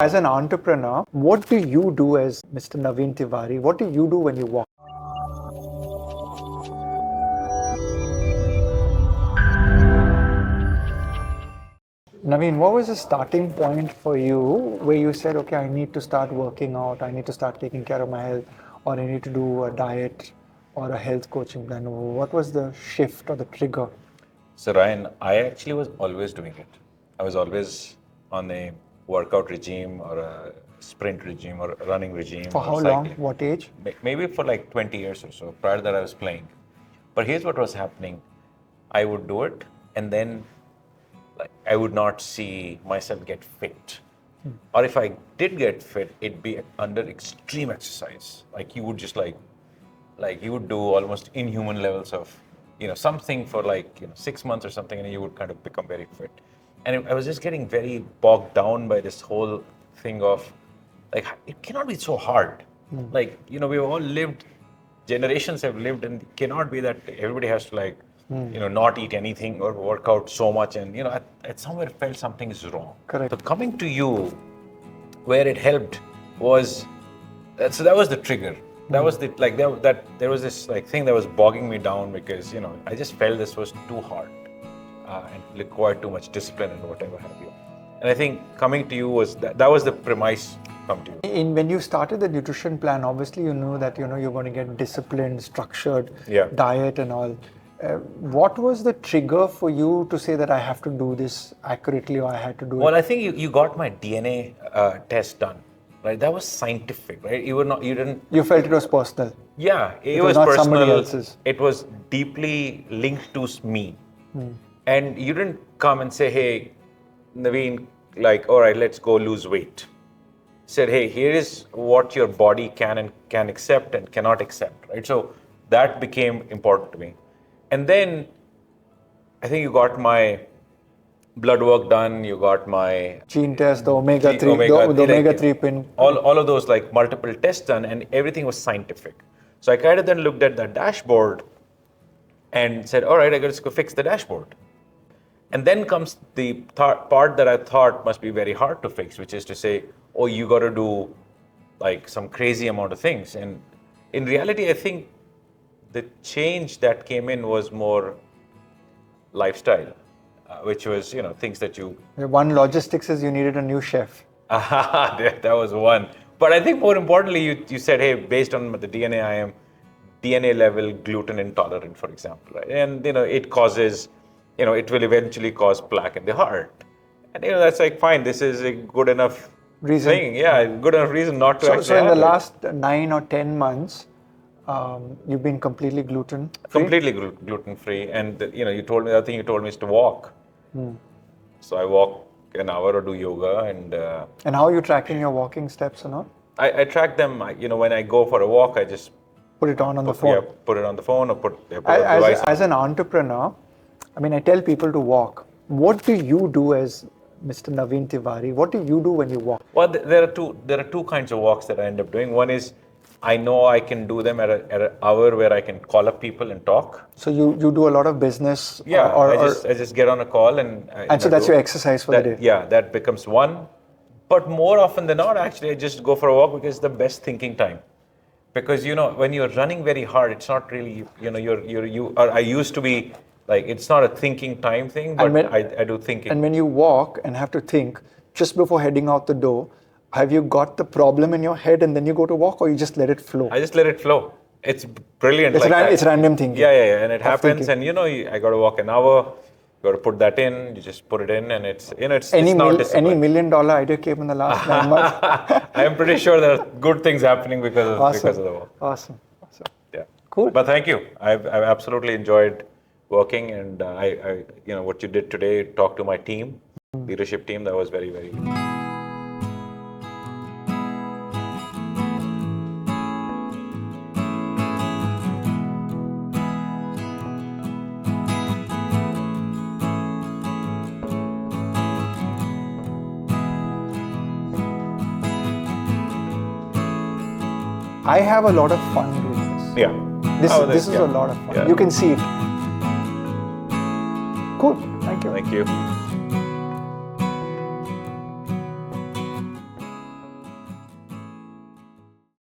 As an entrepreneur, what do you do as Mr. Naveen Tewari? What do you do when you walk? Naveen, what was the starting point for you where you said, okay, I need to start working out, I need to start taking care of my health, or I need to do a diet or a health coaching plan? What was the shift or the trigger? So Ryan, I actually was always doing it. I was always on a workout regime or a sprint regime or a running regime. For or how cycling. long? What age? Maybe for like 20 years or so. Prior to that, I was playing. But here's what was happening. I would do it, and then I would not see myself get fit. Or if I did get fit, it'd be under extreme exercise. Like you would just like you would do almost inhuman levels of, something for 6 months or something, and you would kind of become very fit. And I was just getting very bogged down by this whole thing of, it cannot be so hard. We've all lived, generations have lived, and it cannot be that everybody has to not eat anything or work out so much. And, at somewhere felt something is wrong. Correct. So coming to you, where it helped was, so that was the trigger. That was there was this thing that was bogging me down because, I just felt this was too hard and required too much discipline and whatever have you. And I think coming to you was, that was the premise. Come to you. When you started the nutrition plan, obviously you knew that, you're going to get disciplined, structured diet and all. What was the trigger for you to say that I have to do this accurately, or I had to do it? Well, I think you got my DNA test done, right? That was scientific, right? You felt it was personal. Yeah, it was not personal. Somebody else's. It was deeply linked to me. And you didn't come and say, hey, Naveen, all right, let's go lose weight. Said, hey, here is what your body can accept and cannot accept, right? So that became important to me. And then I think you got my blood work done, you got my gene test, the omega-3 pin. All of those multiple tests done, and everything was scientific. So I kind of then looked at the dashboard and said, all right, I got to go fix the dashboard. And then comes the part that I thought must be very hard to fix, which is to say, oh, you got to do some crazy amount of things. And in reality, I think the change that came in was more lifestyle, which was, things that you... One logistics is you needed a new chef. That was one. But I think more importantly, you said, hey, based on the DNA, I am DNA level gluten intolerant, for example, right? And, it causes, it will eventually cause plaque in the heart. And, that's fine, this is a good enough reason. Thing. Yeah, good enough reason not to actually So in the have last 9 or 10 months, you've been completely gluten-free? Completely gluten-free. And, you told me, the other thing you told me is to walk. So I walk an hour or do yoga. And how are you tracking your walking steps or not? I track them. When I go for a walk, I just... Put it on the phone? Yeah, put it on the phone or put it on as, device. As an entrepreneur, I tell people to walk. What do you do as Mr. Naveen Tewari? What do you do when you walk? Well, there are two kinds of walks that I end up doing. One is, I know I can do them at an hour where I can call up people and talk. So you do a lot of business? Yeah, I just get on a call and so that's your exercise for the day? Yeah, that becomes one. But more often than not, actually, I just go for a walk because it's the best thinking time. Because, when you're running very hard, it's not really, I used to be, it's not a thinking time thing, but I do thinking. And when you walk and have to think, just before heading out the door, have you got the problem in your head and then you go to walk, or you just let it flow? I just let it flow. It's brilliant. It's random thinking. Yeah. And it happens. Thinking. And, I got to walk an hour. You got to put that in. You just put it in, and it's not discipline. Any $1 million idea came in the last 9 months? I'm pretty sure there are good things happening because of the work. Awesome. Yeah. Cool. But thank you. I've absolutely enjoyed working, and I what you did today, talk to my team, leadership team. That was very, very good. I have a lot of fun doing this. Yeah. This is a lot of fun. Yeah. You can see it. Cool. Thank you. Thank you.